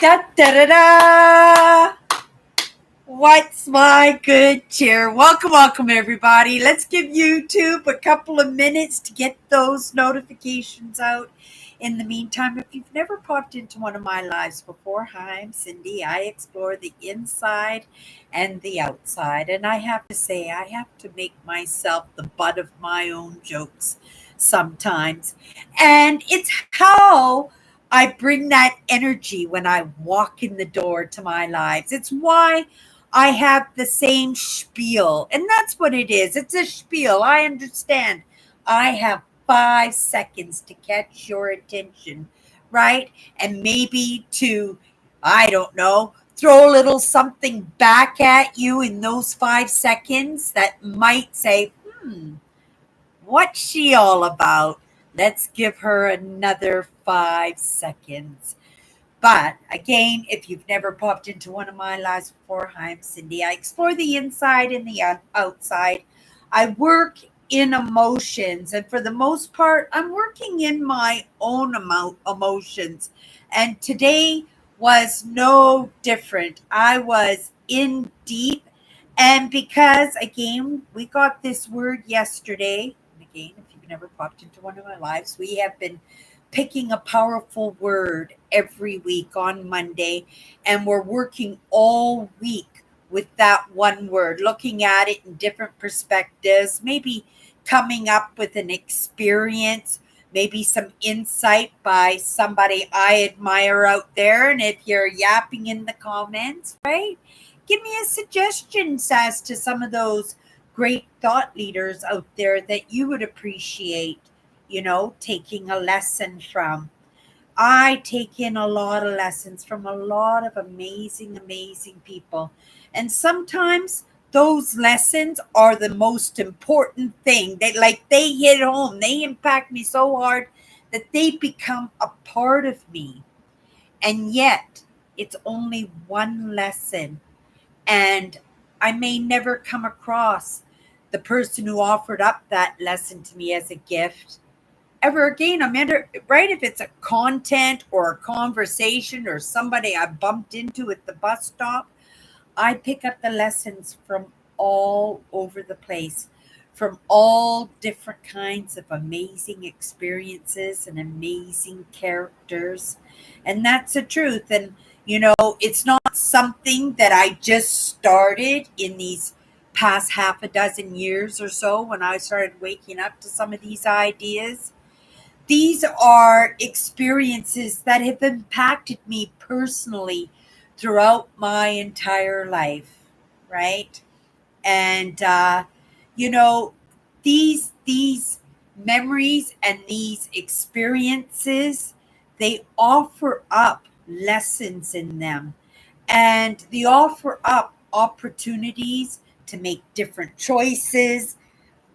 Da da da da! What's my good cheer? Welcome, everybody. Let's give YouTube a couple of minutes to get those notifications out. In the meantime, if you've never popped into one of my lives before, hi, I'm Cindy. I explore the inside and the outside. And I have to say, I have to make myself the butt of my own jokes sometimes. And it's how I bring that energy when I walk in the door to my lives. It's why I have the same spiel. And that's what it is. It's a spiel. I understand. I have 5 seconds to catch your attention, right? And maybe to, I don't know, throw a little something back at you in those 5 seconds that might say, what's she all about? Let's give her another 5 seconds. But again, if you've never popped into one of my lives before, hi, I'm Cindy. I explore the inside and the outside. I work in emotions, and for the most part, I'm working in my own emotions. And today was no different. I was in deep, and because again, we got this word yesterday. And again, if you've never popped into one of my lives, we have been picking a powerful word every week on Monday, and we're working all week with that one word, looking at it in different perspectives, maybe coming up with an experience, maybe some insight by somebody I admire out there. And if you're yapping in the comments, right, give me a suggestion as to some of those great thought leaders out there that you would appreciate, taking a lesson from. I take in a lot of lessons from a lot of amazing, amazing people. And sometimes those lessons are the most important thing. They hit home. They impact me so hard that they become a part of me. And yet it's only one lesson. And I may never come across the person who offered up that lesson to me as a gift ever again. Right? If it's a content or a conversation or somebody I bumped into at the bus stop, I pick up the lessons from all over the place, from all different kinds of amazing experiences and amazing characters. And that's the truth. And, it's not something that I just started in these past half a dozen years or so when I started waking up to some of these ideas. These are experiences that have impacted me personally throughout my entire life, right? And you know, these memories and these experiences, they offer up lessons in them, and they offer up opportunities to make different choices,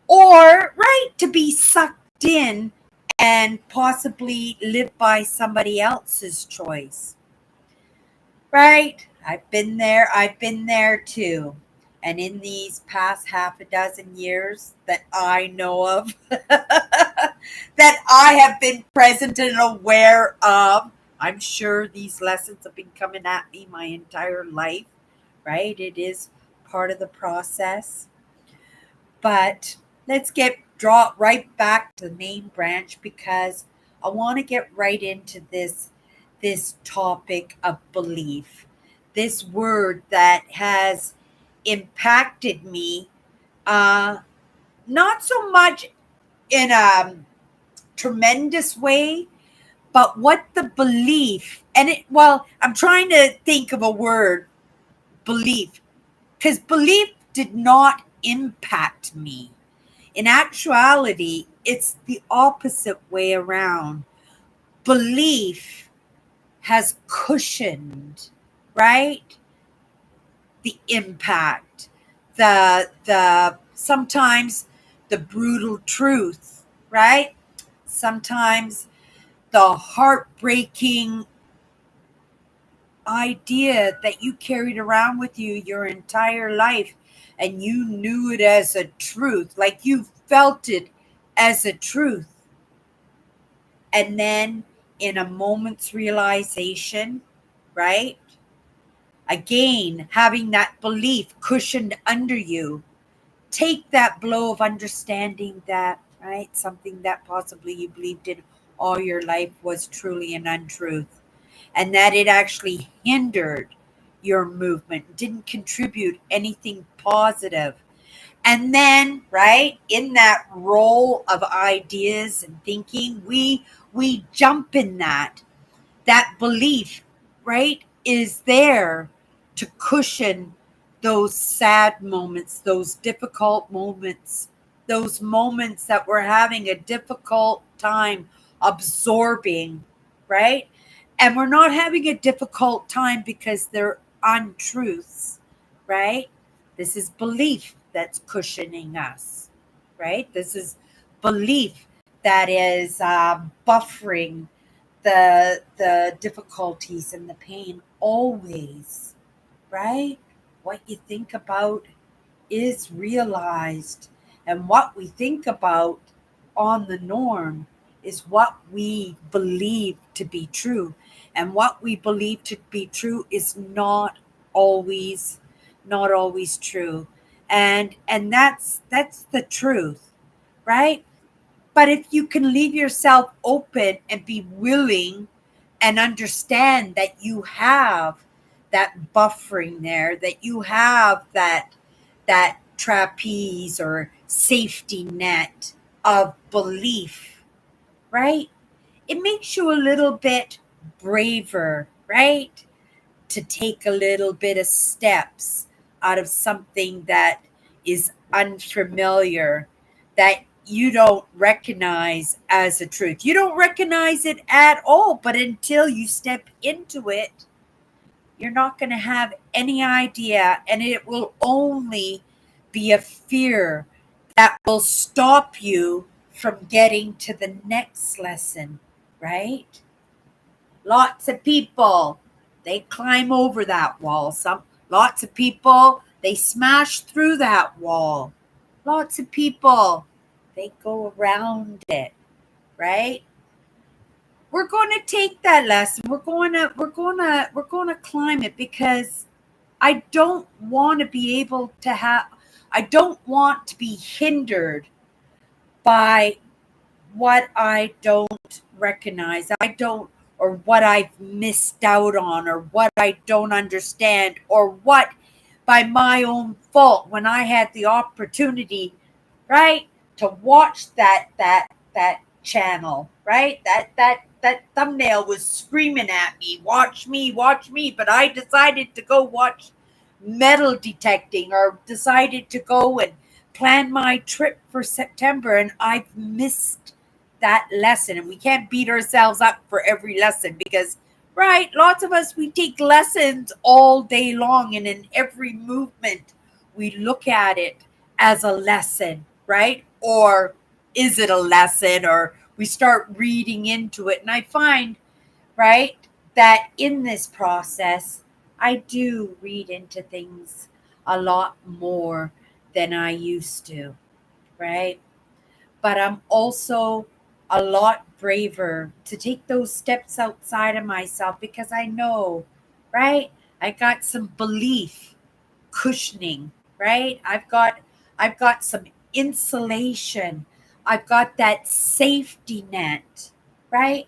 or right, to be sucked in and possibly live by somebody else's choice. Right? I've been there too. And in these past half a dozen years that I know of, that I have been present and aware of, I'm sure these lessons have been coming at me my entire life, right? It is part of the process. But let's draw right back to the main branch, because I want to get right into this topic of belief. This word that has impacted me, uh, not so much in a tremendous way, but what the belief and it. Well, I'm trying to think of a word, belief, because belief did not impact me. In actuality, it's the opposite way around. Belief has cushioned, right? The impact, the sometimes the brutal truth, right? Sometimes the heartbreaking idea that you carried around with you your entire life, and you knew it as a truth, like you felt it as a truth. And then in a moment's realization, right? Again, having that belief cushioned under you. Take that blow of understanding that, right? Something that possibly you believed in all your life was truly an untruth, and that it actually hindered your movement, didn't contribute anything positive. And then, right, in that role of ideas and thinking, we jump in that belief, right, is there to cushion those sad moments, those difficult moments, those moments that we're having a difficult time absorbing, right? And we're not having a difficult time because they're untruths, right? This is belief that's cushioning us, right? This is belief that is buffering the difficulties and the pain always, right? What you think about is realized, and what we think about on the norm is what we believe to be true, and what we believe to be true is always not always true. And that's the truth, right? But if you can leave yourself open and be willing and understand that you have that buffering there, that you have that trapeze or safety net of belief, right? It makes you a little bit braver, right? To take a little bit of steps out of something that is unfamiliar, that you don't recognize as a truth. You don't recognize it at all, but until you step into it, you're not going to have any idea, and it will only be a fear that will stop you from getting to the next lesson, right? Lots of people, they climb over that wall. Lots of people, they smash through that wall. Lots of people, they go around it, right? We're going to take that lesson. We're going to climb it, because I don't want to be able to have I don't want to be hindered by what I don't recognize. I don't, or what I've missed out on, or what I don't understand, or what by my own fault, when I had the opportunity, right, to watch that channel, right? That thumbnail was screaming at me, watch me, but I decided to go watch metal detecting, or decided to go and plan my trip for September, and I've missed that lesson. And we can't beat ourselves up for every lesson, because, right, lots of us, we take lessons all day long, and in every movement we look at it as a lesson, right? Or is it a lesson? Or we start reading into it. And I find, right, that in this process, I do read into things a lot more than I used to, right? But I'm also a lot braver to take those steps outside of myself, because I know, right? I got some belief cushioning, right? I've got some insulation. I've got that safety net, right?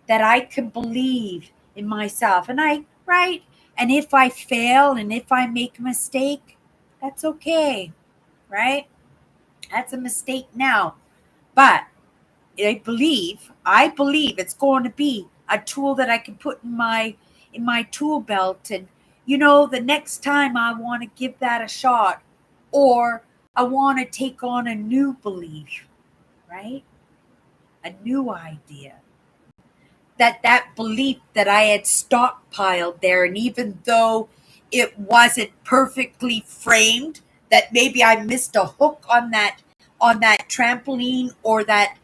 That I can believe in myself. And right? And if I fail and if I make a mistake, that's okay, right? That's a mistake now. But I believe it's going to be a tool that I can put in my tool belt. And the next time I want to give that a shot, or I want to take on a new belief, right? A new idea. That belief that I had stockpiled there, and even though it wasn't perfectly framed, that maybe I missed a hook on that trampoline, or that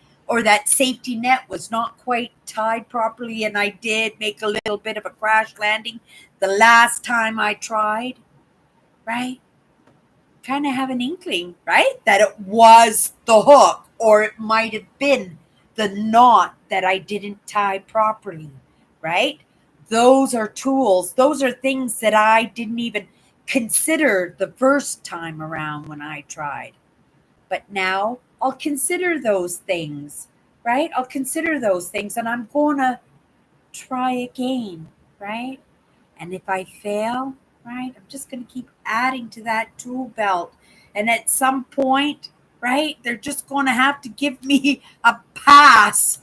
safety net was not quite tied properly, and I did make a little bit of a crash landing the last time I tried, right? Kind of have an inkling, right? That it was the hook, or it might have been the knot that I didn't tie properly, right? Those are tools. Those are things that I didn't even consider the first time around when I tried. But now I'll consider those things, right? I'll consider those things and I'm going to try again, right? And if I fail, right, I'm just going to keep adding to that tool belt. And at some point, right, they're just going to have to give me a pass,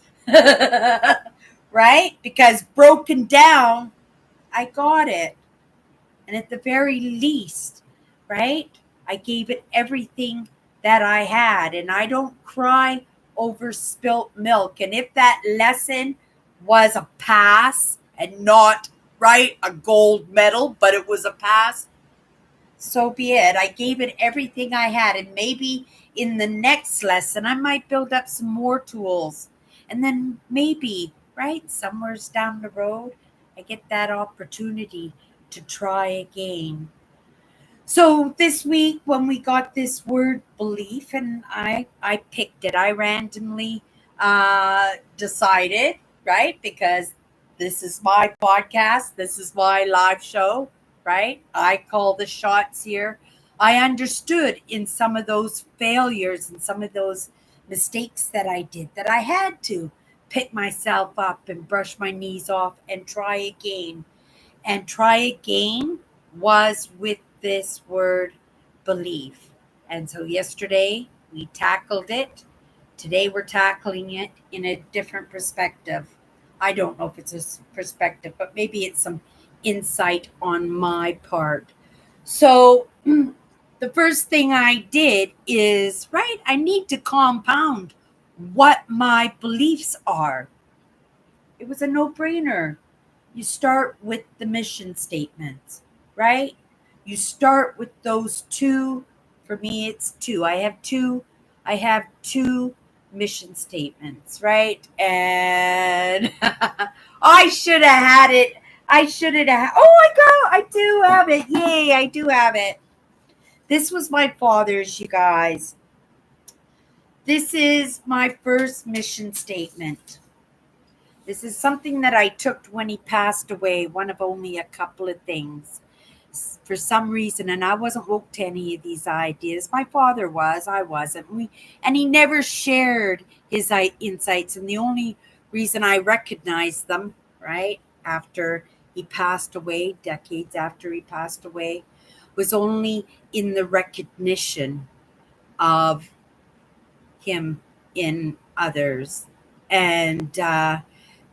right? Because broken down, I got it. And at the very least, right, I gave it everything that I had. And I don't cry over spilt milk. And if that lesson was a pass and not, right, a gold medal, but it was a pass, so be it. I gave it everything I had. And maybe in the next lesson, I might build up some more tools. And then maybe, right, somewhere's down the road, I get that opportunity to try again. So this week when we got this word belief and I picked it, I randomly decided, right? Because this is my podcast, this is my live show, right? I call the shots here. I understood in some of those failures and some of those mistakes that I did that I had to pick myself up and brush my knees off and try again. And try again was with this word belief. And so yesterday we tackled it. Today we're tackling it in a different perspective. I don't know if it's a perspective, but maybe it's some insight on my part. So the first thing I did is, right, I need to compound what my beliefs are. It was a no-brainer. You start with the mission statements, right? You start with those two. For me, it's two. I have two mission statements, right? And I should have had it. I should have. Oh, I do have it. Yay, I do have it. This was my father's, you guys. This is my first mission statement. This is something that I took when he passed away, one of only a couple of things. For some reason, and I wasn't woke to any of these ideas. My father was, I wasn't. And he never shared his insights. And the only reason I recognized them, right, after he passed away, decades after he passed away, was only in the recognition of him in others. And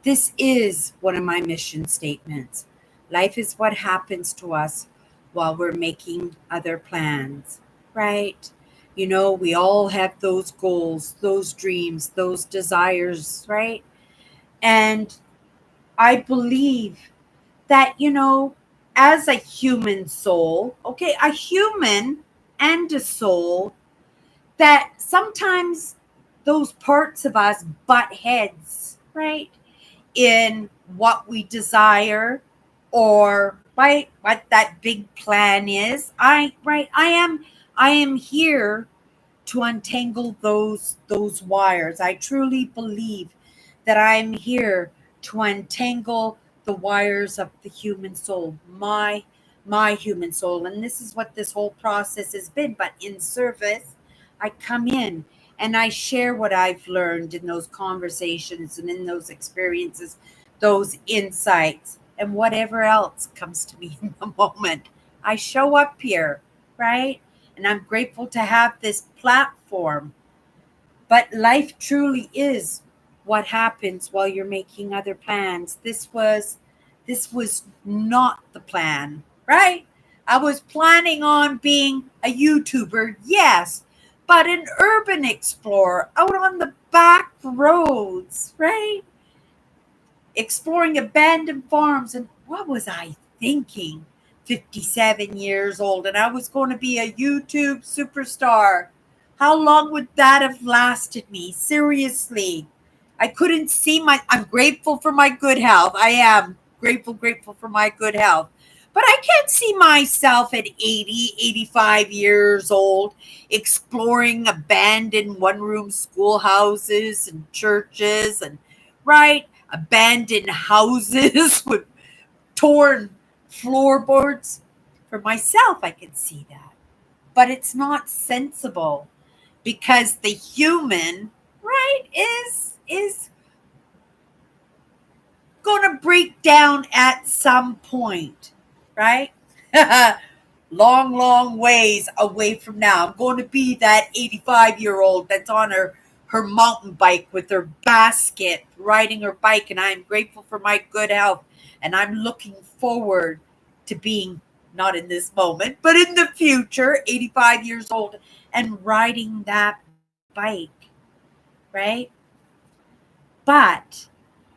this is one of my mission statements. Life is what happens to us while we're making other plans, right? You know, we all have those goals, those dreams, those desires, right? And I believe that, you know, as a human soul, okay, a human and a soul, that sometimes those parts of us butt heads, right? In what we desire or right what that big plan is. I am here to untangle those wires. I truly believe that I'm here to untangle the wires of the human soul, my human soul. And this is what this whole process has been. But in service, I come in and I share what I've learned in those conversations and in those experiences, those insights, and whatever else comes to me in the moment. I show up here, right? And I'm grateful to have this platform. But life truly is what happens while you're making other plans. This was not the plan, right? I was planning on being a YouTuber, yes, but an urban explorer out on the back roads, right? Exploring abandoned farms. And what was I thinking? 57 years old, and I was going to be a YouTube superstar. How long would that have lasted me? Seriously. I couldn't see I'm grateful for my good health. I am grateful for my good health. But I can't see myself at 80, 85 years old exploring abandoned one-room schoolhouses and churches and, right, abandoned houses with torn floorboards. For myself, I can see that. But it's not sensible because the human, right, is going to break down at some point, right? Long, long ways away from now. I'm going to be that 85-year-old that's on her mountain bike with her basket, riding her bike, and I'm grateful for my good health. And I'm looking forward to being, not in this moment, but in the future, 85 years old and riding that bike, right? But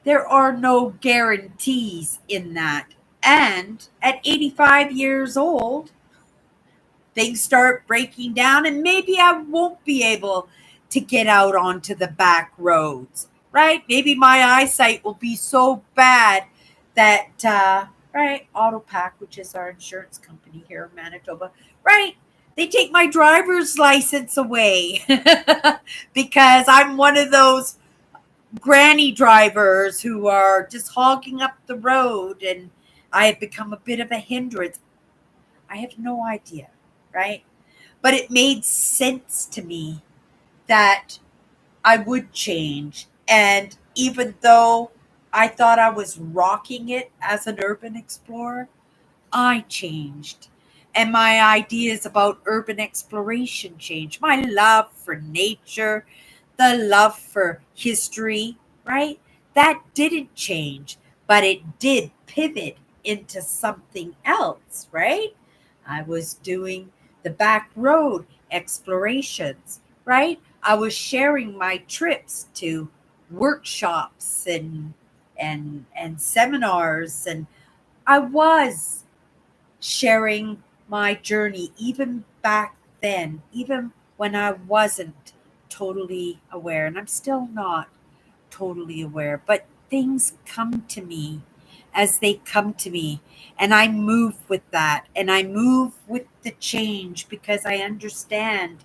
there are no guarantees in that. And at 85 years old, things start breaking down, and maybe I won't be able to get out onto the back roads, right? Maybe my eyesight will be so bad that, right, Autopack, which is our insurance company here in Manitoba, right? They take my driver's license away because I'm one of those granny drivers who are just hogging up the road, and I have become a bit of a hindrance. I have no idea, right? But it made sense to me that I would change. And even though I thought I was rocking it as an urban explorer, I changed. And my ideas about urban exploration changed. My love for nature, the love for history, right? That didn't change, but it did pivot into something else, right? I was doing the back road explorations, right? I was sharing my trips to workshops and seminars, and I was sharing my journey even back then, even when I wasn't totally aware. And I'm still not totally aware, but things come to me as they come to me. And I move with that. And I move with the change because I understand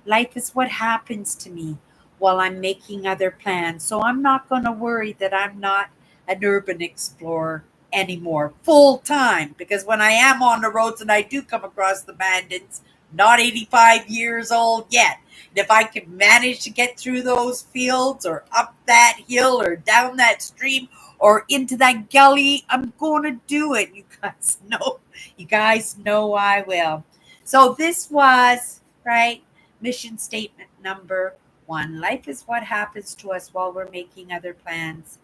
life is what happens to me while I'm making other plans. So I'm not going to worry that I'm not an urban explorer anymore full time, because when I am on the roads and I do come across the bandits, not 85 years old yet. And if I can manage to get through those fields or up that hill or down that stream or into that gully, I'm going to do it. You guys know I will. So this was, right, mission statement number one. Life is what happens to us while we're making other plans.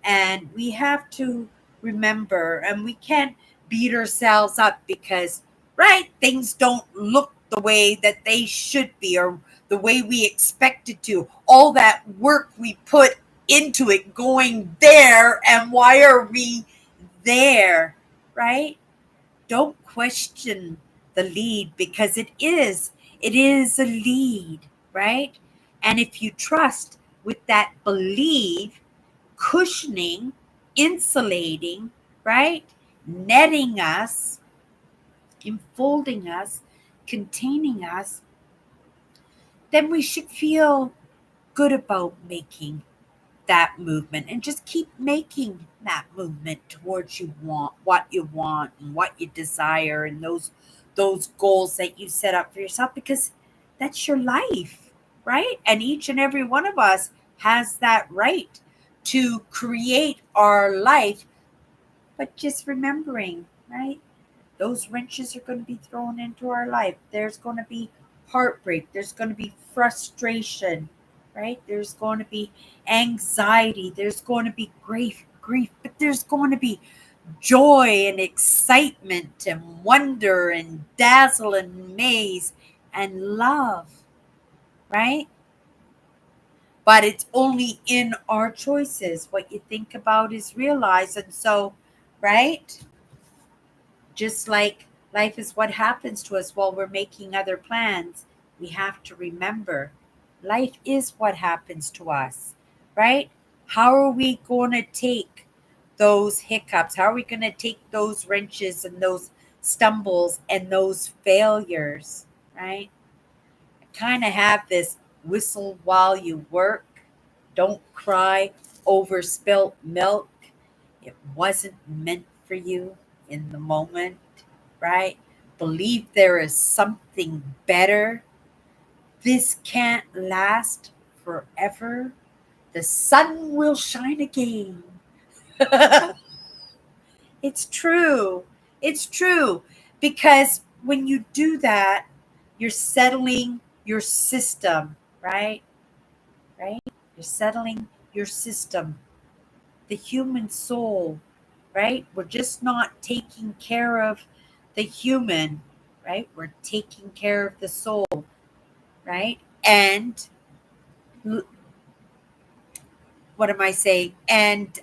And we have to remember, and we can't beat ourselves up because, right, things don't look the way that they should be or the way we expect it to. All that work we put into it going there, and why are we there, right? Don't question the lead because it is a lead, right? And if you trust with that believe, cushioning, insulating, right, netting us, enfolding us, containing us, then we should feel good about making that movement and just keep making that movement towards you want and what you desire, and those goals that you set up for yourself, because that's your life, right? And each and every one of us has that right to create our life, but just remembering, right, those wrenches are going to be thrown into our life. There's going to be heartbreak. There's going to be frustration, right? There's going to be anxiety. There's going to be grief, but there's going to be joy and excitement and wonder and dazzle and maze and love, right? But it's only in our choices. What you think about is realized. And so, right? Just like life is what happens to us while we're making other plans, we have to remember life is what happens to us, right? How are we going to take those hiccups? How are we going to take those wrenches and those stumbles and those failures, right? I kind of have this whistle while you work, don't cry over spilt milk. It wasn't meant for you in the moment, right? Believe there is something better. This can't last forever. The sun will shine again. It's true. It's true. Because when you do that, you're settling your system, right? Right? You're settling your system, the human soul, right? We're just not taking care of the human, right? We're taking care of the soul, right? And what am I saying? And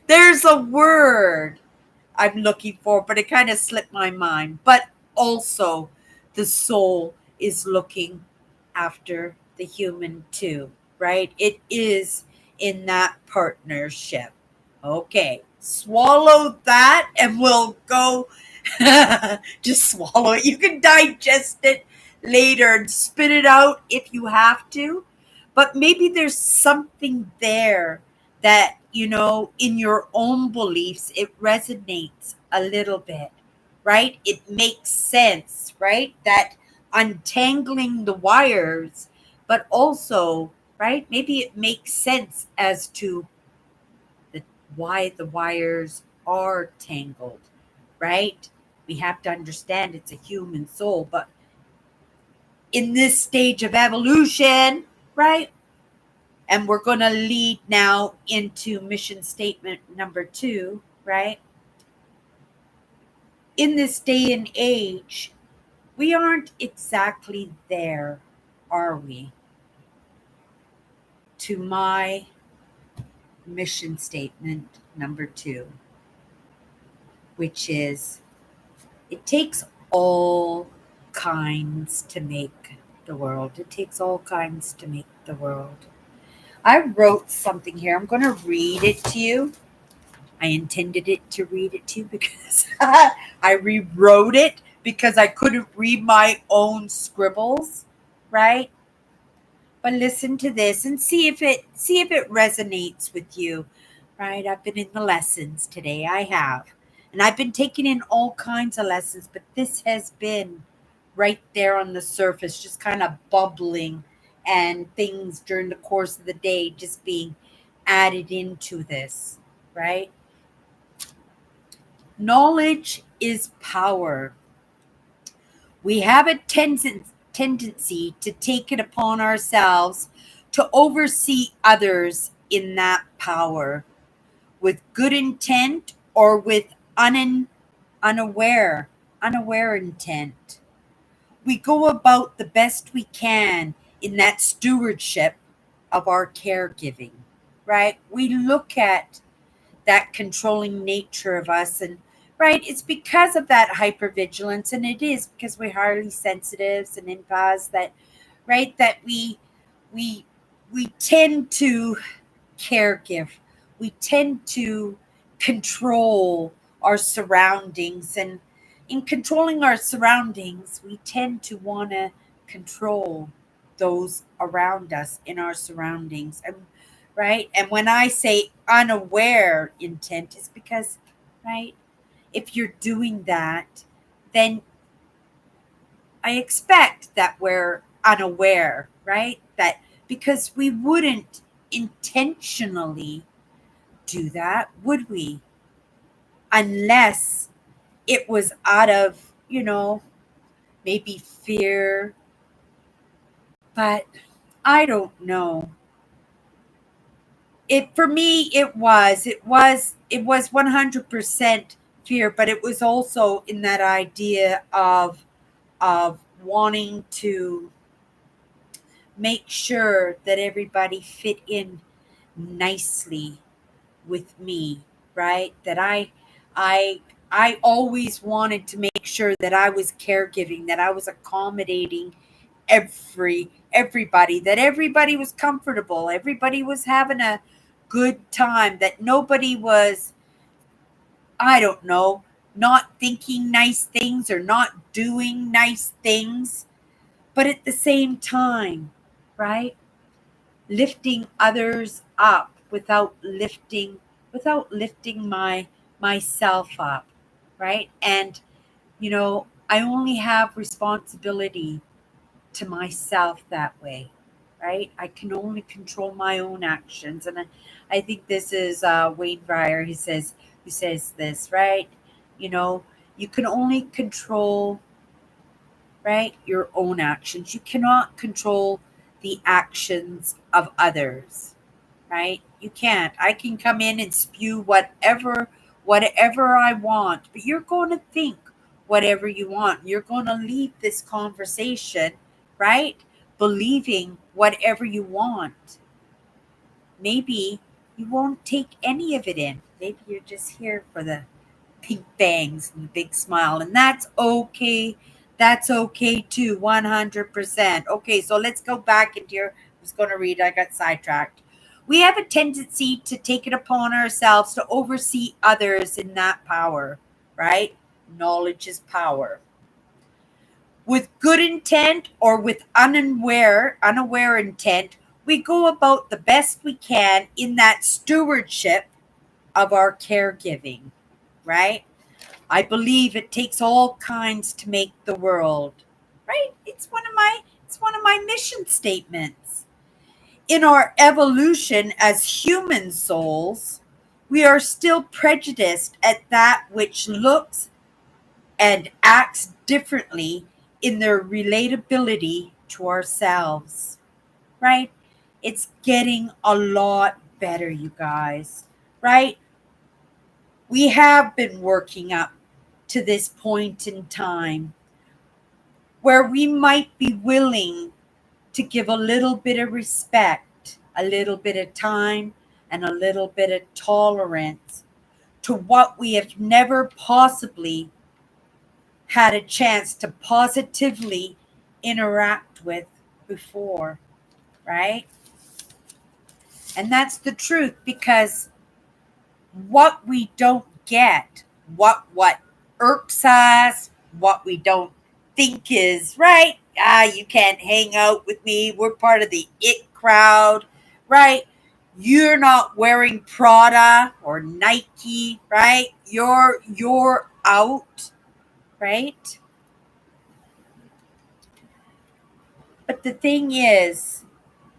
there's a word I'm looking for, but it kind of slipped my mind. But also, the soul is looking after the human too, right? It is in that partnership. Okay, swallow that and we'll go. Just swallow it. You can digest it later and spit it out if you have to. But maybe there's something there that, in your own beliefs, it resonates a little bit, right? It makes sense, right? That untangling the wires, but also, right? Maybe it makes sense as to why the wires are tangled, right? We have to understand it's a human soul, but in this stage of evolution, right? And we're going to lead now into mission statement number 2, right? In this day and age, we aren't exactly there, are we? To my mission statement number 2, which is it takes all kinds to make the world. It takes all kinds to make the world. I wrote something here. I'm going to read it to you. I intended it to read it to you because I rewrote it because I couldn't read my own scribbles, right? But listen to this and see if it resonates with you, right? I've been in the lessons today. I have. And I've been taking in all kinds of lessons, but this has been right there on the surface, just kind of bubbling, and things during the course of the day just being added into this, right? Knowledge is power. We have a tendency to take it upon ourselves to oversee others in that power with good intent or with unaware intent. We go about the best we can in that stewardship of our caregiving, right? We look at that controlling nature of us, and right, it's because of that hypervigilance, and it is because we're highly sensitives and empaths that, right, that we tend to caregive. We tend to control our surroundings, and in controlling our surroundings, we tend to want to control those around us in our surroundings. And right, and when I say unaware intent, is because, right, if you're doing that, then I expect that we're unaware, right? That because we wouldn't intentionally do that, would we? Unless it was out of, maybe fear. But I don't know. It for me it was 100% fear, but it was also in that idea of wanting to make sure that everybody fit in nicely with me, right? That I always wanted to make sure that I was caregiving, that I was accommodating everybody, that everybody was comfortable, everybody was having a good time, that nobody was, I don't know, not thinking nice things or not doing nice things, but at the same time, right, lifting others up without lifting myself up, right? And I only have responsibility to myself that way, right? I can only control my own actions. And I think this is Wayne Breyer. He says this, right? You know, you can only control, right, your own actions. You cannot control the actions of others, right? You can't. I can come in and spew whatever I want, but you're going to think whatever you want. You're going to leave this conversation, right? Believing whatever you want. Maybe you won't take any of it in. Maybe you're just here for the big bangs and the big smile, and that's okay. That's okay too, 100%. Okay, so let's go back into your. I was going to read, I got sidetracked. We have a tendency to take it upon ourselves to oversee others in that power, right? Knowledge is power. With good intent or with unaware intent, we go about the best we can in that stewardship of our caregiving, right? I believe it takes all kinds to make the world. Right? It's one of my mission statements. In our evolution as human souls, we are still prejudiced at that which looks and acts differently in their relatability to ourselves. Right? It's getting a lot better, you guys. Right? We have been working up to this point in time where we might be willing to give a little bit of respect, a little bit of time, and a little bit of tolerance to what we have never possibly had a chance to positively interact with before, right? And that's the truth, because what we don't get, what irks us, what we don't think is right. You can't hang out with me. We're part of the it crowd, right? You're not wearing Prada or Nike, right? You're out, right? But the thing is,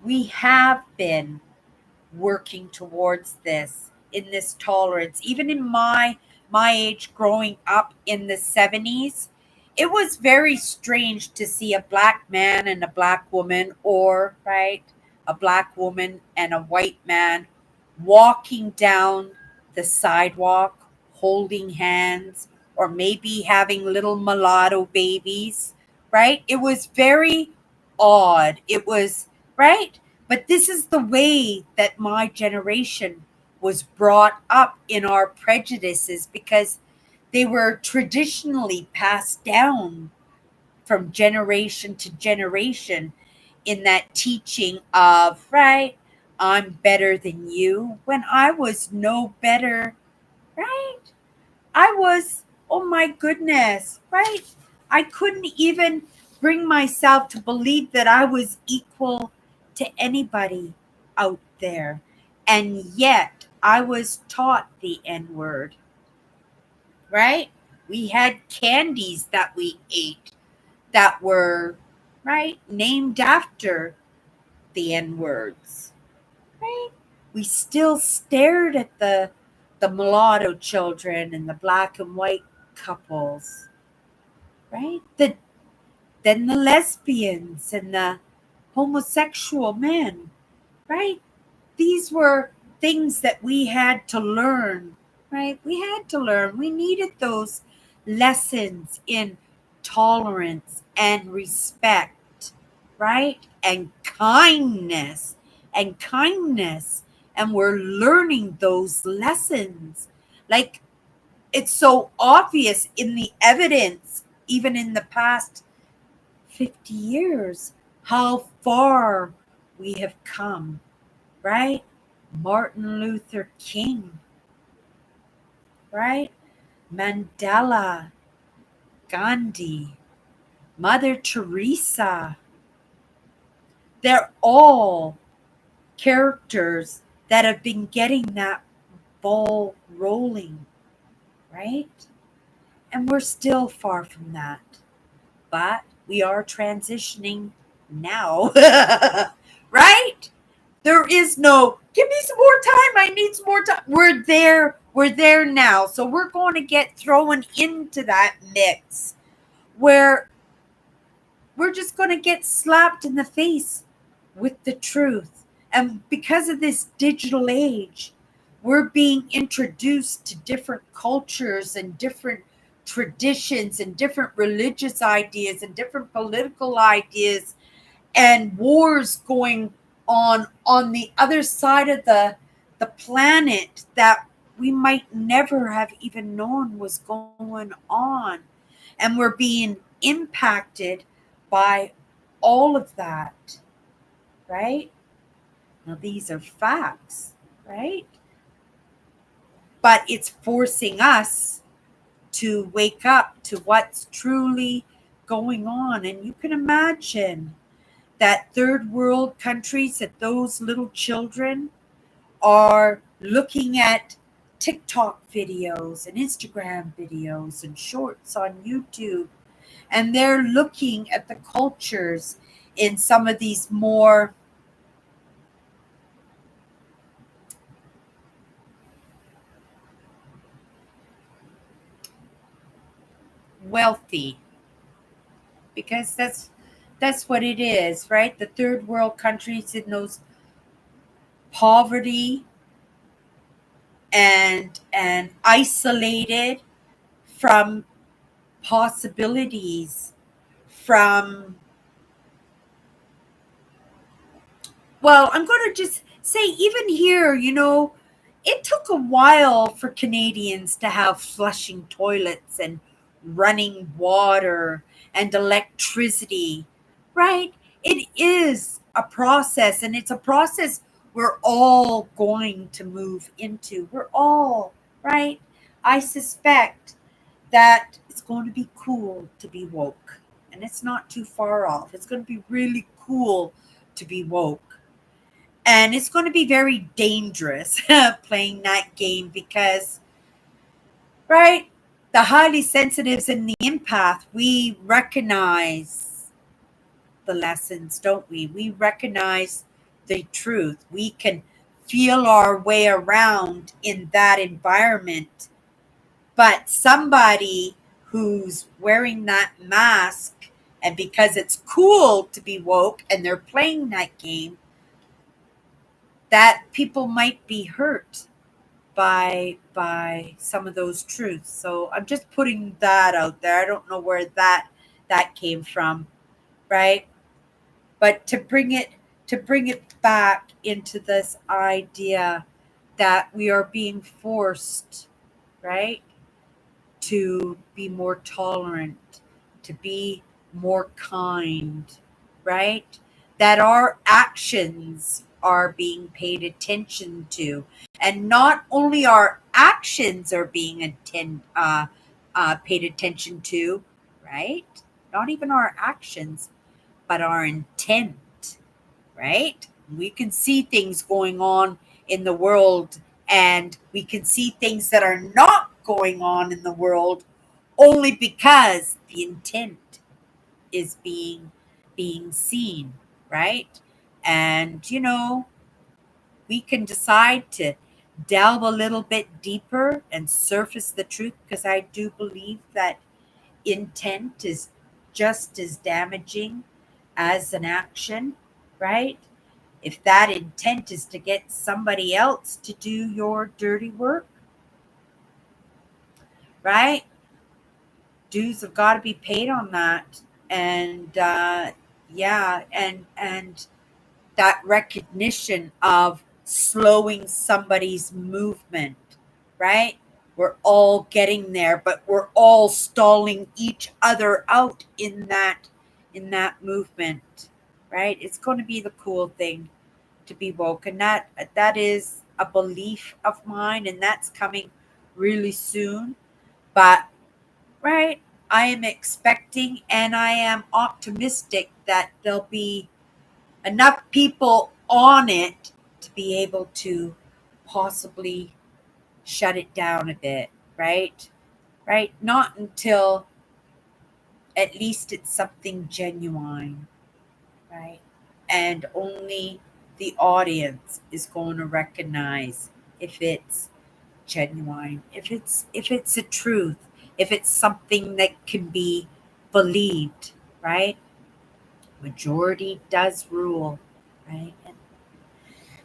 we have been working towards this, in this tolerance. Even in my age, growing up in the 70s, it was very strange to see a black man and a black woman, or right, a black woman and a white man walking down the sidewalk holding hands, or maybe having little mulatto babies, right? It was very odd. It was right. But this is the way that my generation was brought up in our prejudices, because they were traditionally passed down from generation to generation, in that teaching of, right, I'm better than you, when I was no better, right? I was, oh my goodness, right? I couldn't even bring myself to believe that I was equal to anybody out there. And yet I was taught the N word, right? We had candies that we ate that were, right, named after the N words, right? We still stared at the mulatto children and the black and white couples, right? Then the lesbians and the homosexual men, right? These were things that we had to learn, right? We had to learn. We needed those lessons in tolerance and respect, right? And kindness and kindness. And we're learning those lessons. Like, it's so obvious in the evidence, even in the past 50 years, how far we have come, right? Martin Luther King, right? Mandela, Gandhi, Mother Teresa. They're all characters that have been getting that ball rolling, right? And we're still far from that. But we are transitioning now, right? There is no, give me some more time. I need some more time. We're there. We're there now. So we're going to get thrown into that mix where we're just going to get slapped in the face with the truth. And because of this digital age, we're being introduced to different cultures and different traditions and different religious ideas and different political ideas and wars going on the other side of the planet that we might never have even known was going on, and we're being impacted by all of that, right? Now these are facts, right? But it's forcing us to wake up to what's truly going on. And you can imagine that third world countries, that those little children are looking at TikTok videos and Instagram videos and shorts on YouTube, and they're looking at the cultures in some of these more wealthy, because that's what it is, right? The third world countries in those poverty and isolated from possibilities, from, well, I'm going to just say, even here, it took a while for Canadians to have flushing toilets and running water and electricity, right? It is a process, and it's a process we're all going to move into. We're all, right? I suspect that it's going to be cool to be woke, and it's not too far off. It's going to be really cool to be woke. And it's going to be very dangerous playing that game because, right, the highly sensitives and the empath, we recognize the lessons, don't we? We recognize the truth. We can feel our way around in that environment. But somebody who's wearing that mask, and because it's cool to be woke and they're playing that game, that people might be hurt by some of those truths. So I'm just putting that out there. I don't know where that came from, right? But to bring it back into this idea that we are being forced, right, to be more tolerant, to be more kind, right? That our actions are being paid attention to. And not only our actions are being paid attention to, right? Not even our actions, but our intent, right? We can see things going on in the world, and we can see things that are not going on in the world only because the intent is being seen, right? And we can decide to delve a little bit deeper and surface the truth, because I do believe that intent is just as damaging as an action, right? If that intent is to get somebody else to do your dirty work, right? Dues have got to be paid on that. And yeah, and that recognition of slowing somebody's movement, right? We're all getting there, but we're all stalling each other out in that movement, right? It's going to be the cool thing to be woke, and that is a belief of mine, and that's coming really soon. But right, I am expecting and I am optimistic that there'll be enough people on it to be able to possibly shut it down a bit, right? Right? Not until at least it's something genuine, right? And only the audience is going to recognize if it's genuine, if it's a truth, if it's something that can be believed, right? Majority does rule, right? And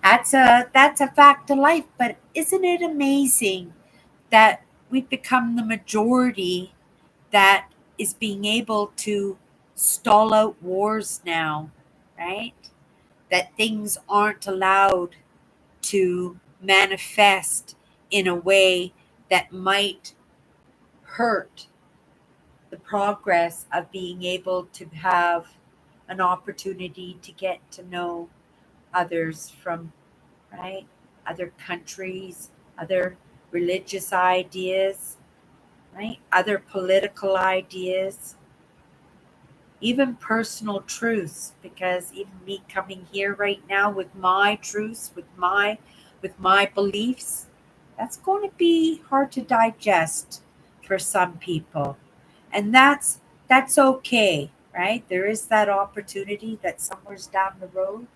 that's a fact of life. But isn't it amazing that we've become the majority that is being able to stall out wars now, right? That things aren't allowed to manifest in a way that might hurt the progress of being able to have an opportunity to get to know others from, right, other countries, other religious ideas, right, other political ideas, even personal truths, because even me coming here right now with my truths, with my beliefs, that's going to be hard to digest for some people. And that's okay, right? There is that opportunity that somewhere's down the road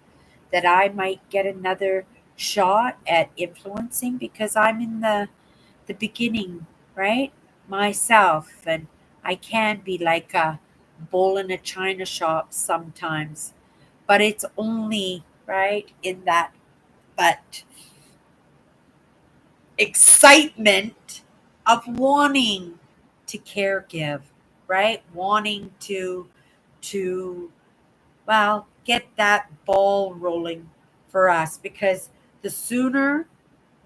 that I might get another shot at influencing, because I'm in the beginning, right? Myself, and I can be like a bull in a china shop sometimes, but it's only right in that, but excitement of wanting to care give, right? Wanting to well, get that ball rolling for us, because the sooner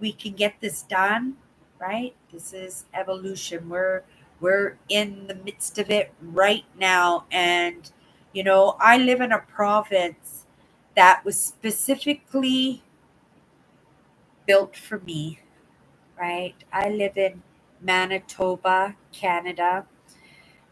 we can get this done, right? This is evolution. We're in the midst of it right now. And I live in a province that was specifically built for me, right? I live in Manitoba, Canada.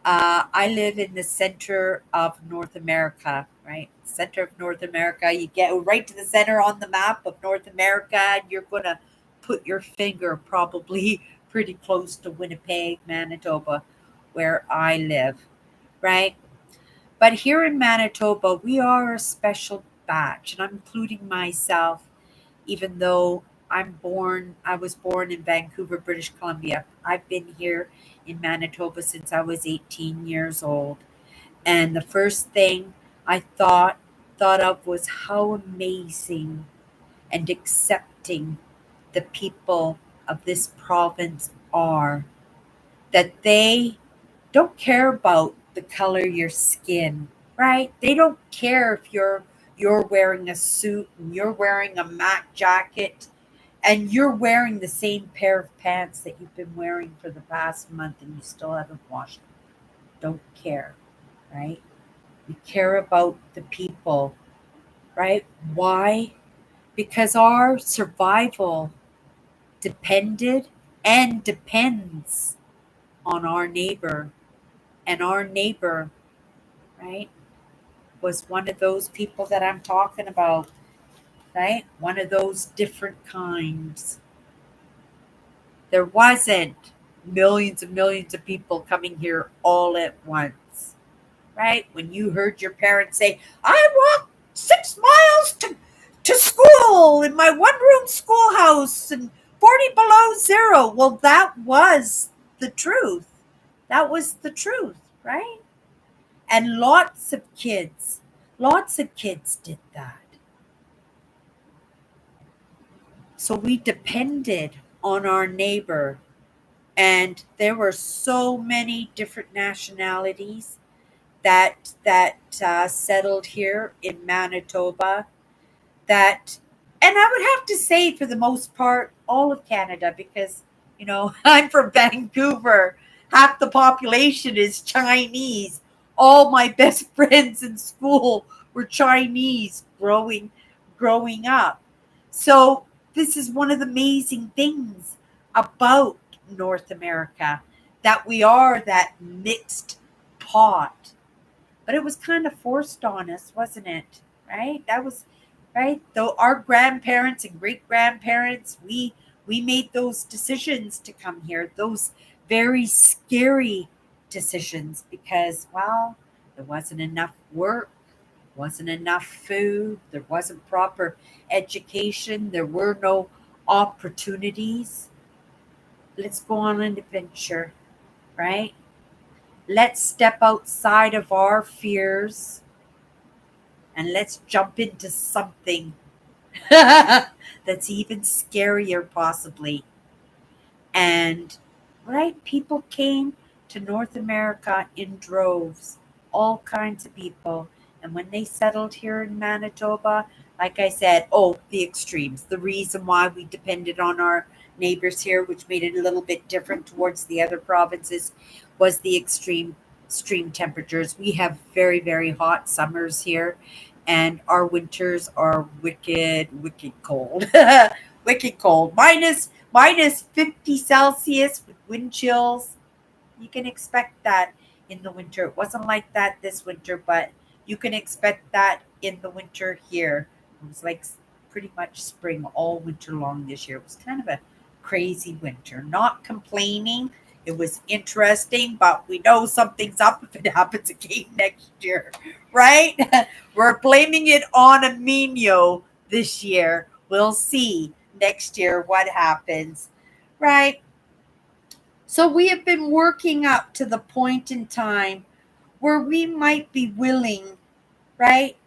I live in the center of North America, right? Center of North America. You get right to the center on the map of North America, and you're going to put your finger probably pretty close to Winnipeg, Manitoba, where I live, right? But here in Manitoba, we are a special batch, and I'm including myself, even though I was born in Vancouver, British Columbia. I've been here in Manitoba since I was 18 years old. And the first thing I thought of was how amazing and accepting the people of this province are. That they don't care about the color of your skin, right? They don't care if you're wearing a suit and you're wearing a Mac jacket and you're wearing the same pair of pants that you've been wearing for the past month and you still haven't washed them. Don't care, right? We care about the people, right? Why? Because our survival depended and depends on our neighbor. And our neighbor, right, was one of those people that I'm talking about, right? One of those different kinds. There wasn't millions and millions of people coming here all at once, right? When you heard your parents say, I walked 6 miles to school in my one room schoolhouse and 40 below zero. Well, that was the truth. That was the truth, right? And lots of kids did that. So we depended on our neighbor. And there were so many different nationalities that settled here in Manitoba, that, and I would have to say for the most part, all of Canada, because, I'm from Vancouver. Half the population is Chinese. All my best friends in school were Chinese growing up. So this is one of the amazing things about North America, that we are that mixed pot. But it was kind of forced on us, wasn't it? Right? That was right? Though our grandparents and great grandparents, we made those decisions to come here, those very scary decisions because, well, there wasn't enough work, wasn't enough food, there wasn't proper education, there were no opportunities. Let's go on an adventure, right? Let's step outside of our fears and let's jump into something that's even scarier, possibly. And right, people came to North America in droves, all kinds of people. And when they settled here in Manitoba, like I said, oh, the extremes. The reason why we depended on our neighbors here, which made it a little bit different towards the other provinces, was the extreme temperatures. We have very, very hot summers here, and our winters are wicked, wicked cold. Wicked cold. Minus 50 Celsius with wind chills. You can expect that in the winter. It wasn't like that this winter, but you can expect that in the winter here. It was like pretty much spring all winter long this year. It was kind of a crazy winter. Not complaining. It was interesting, but we know something's up if it happens again next year, right? We're blaming it on a Mino this year. We'll see next year what happens, right? So we have been working up to the point in time where we might be willing, right,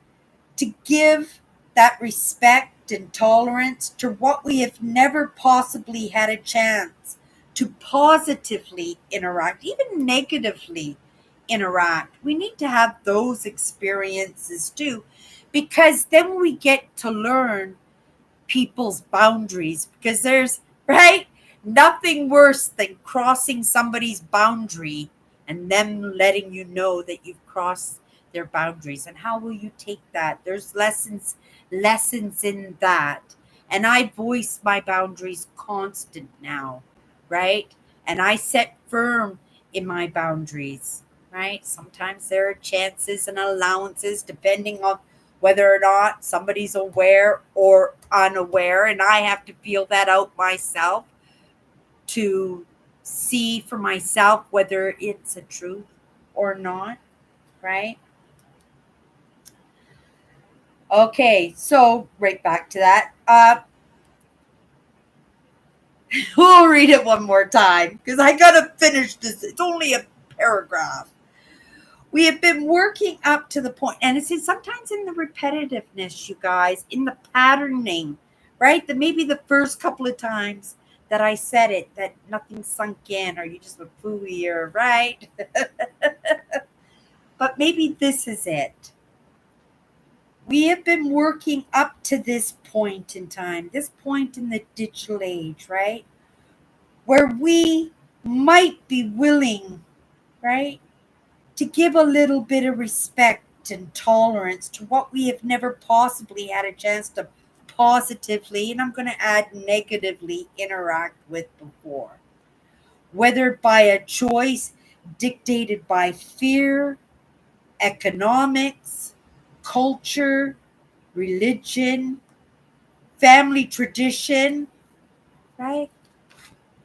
to give that respect and tolerance to what we have never possibly had a chance to positively interact, even negatively interact. We need to have those experiences too, because then we get to learn people's boundaries because there's right nothing worse than crossing somebody's boundary and them letting you know that you've crossed their boundaries. And how will you take that? There's lessons in that. And I voice my boundaries constant now, right? And I set firm in my boundaries, right? Sometimes there are chances and allowances depending on whether or not somebody's aware or unaware. And I have to feel that out myself to see for myself whether it's a truth or not, right? Okay, so right back to that. We'll read it one more time because I gotta finish this. It's only a paragraph. We have been working up to the point, and it's sometimes in the repetitiveness, you guys, in the patterning, right? That maybe the first couple of times that I said it, that nothing sunk in, or you just were fooey, right? But maybe this is it. We have been working up to this point in time, this point in the digital age, right? Where we might be willing, right, to give a little bit of respect and tolerance to what we have never possibly had a chance to positively, and I'm going to add negatively, interact with before. Whether by a choice dictated by fear, economics, culture, religion, family tradition, right?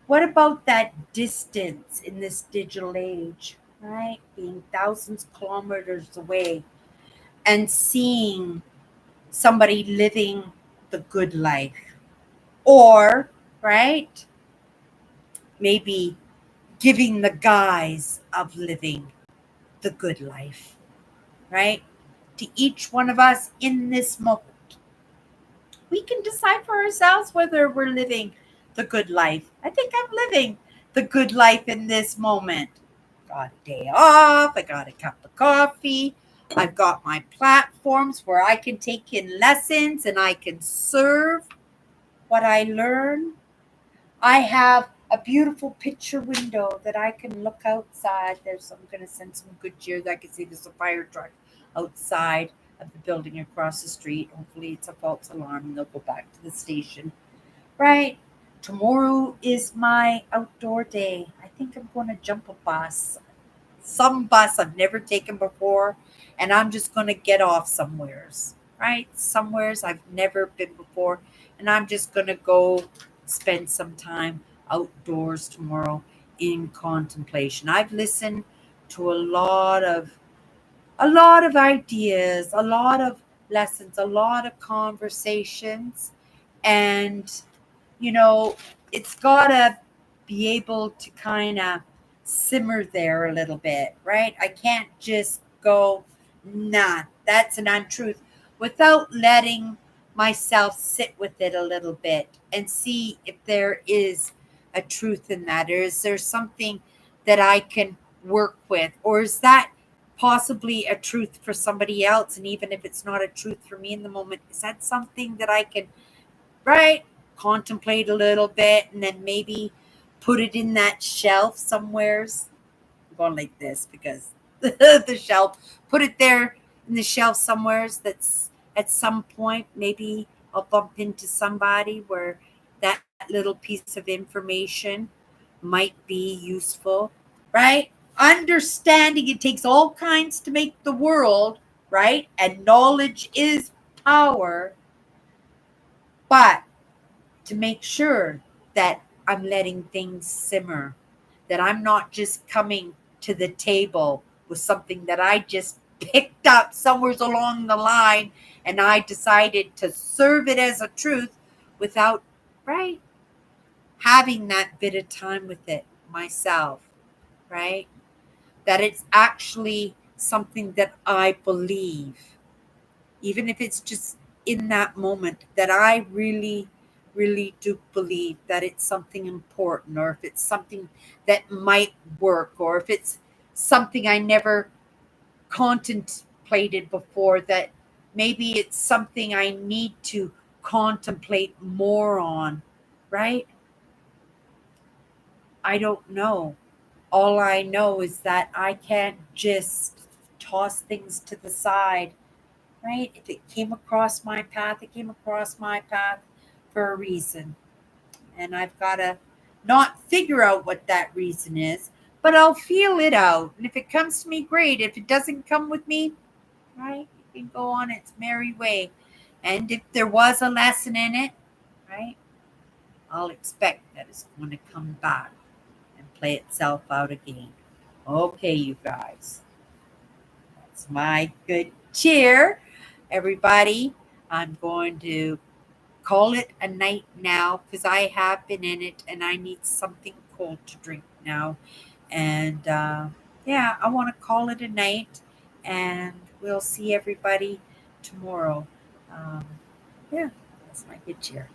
What about that distance in this digital age, right? Being thousands of kilometers away and seeing somebody living the good life. Or, right, maybe giving the guise of living the good life, right? To each one of us in this moment, we can decide for ourselves whether we're living the good life. I think I'm living the good life in this moment. Got a day off, I got a cup of coffee, I've got my platforms where I can take in lessons and I can serve what I learn. I have a beautiful picture window that I can look outside. I'm going to send some good cheer that I can see there's a fire truck outside of the building across the street. Hopefully it's a false alarm and they'll go back to the station. Right? Tomorrow is my outdoor day. I think I'm going to jump a bus. Some bus I've never taken before, and I'm just going to get off somewheres. right? Somewheres I've never been before, and I'm just going to go spend some time outdoors tomorrow in contemplation. I've listened to a lot of ideas, a lot of lessons, a lot of conversations, and you know, it's got to be able to kind of simmer there a little bit, right? I can't just go, nah, that's an untruth, without letting myself sit with it a little bit and see if there is a truth in that, or is there something that I can work with, or is that possibly a truth for somebody else? And even if it's not a truth for me in the moment, is that something that I can, right, contemplate a little bit and then maybe put it in that shelf somewheres? I'm going like this because the shelf, put it there in the shelf somewheres, that's at some point maybe I'll bump into somebody where that little piece of information might be useful, right? Understanding it takes all kinds to make the world, right? And knowledge is power, but to make sure that I'm letting things simmer, that I'm not just coming to the table with something that I just picked up somewhere along the line and I decided to serve it as a truth without, right, having that bit of time with it myself, right? That it's actually something that I believe, even if it's just in that moment, that I really, really do believe that it's something important, or if it's something that might work, or if it's something I never contemplated before, that maybe it's something I need to contemplate more on, right? I don't know. All I know is that I can't just toss things to the side, right? If it came across my path, it came across my path for a reason. And I've got to not figure out what that reason is, but I'll feel it out. And if it comes to me, great. If it doesn't come with me, right, it can go on its merry way. And if there was a lesson in it, right, I'll expect that it's going to come back and play itself out again. Okay, you guys. That's my good cheer. Everybody, I'm going to call it a night now because I have been in it and I need something cold to drink now. And yeah, I want to call it a night, and we'll see everybody tomorrow. Um, yeah, that's my good cheer.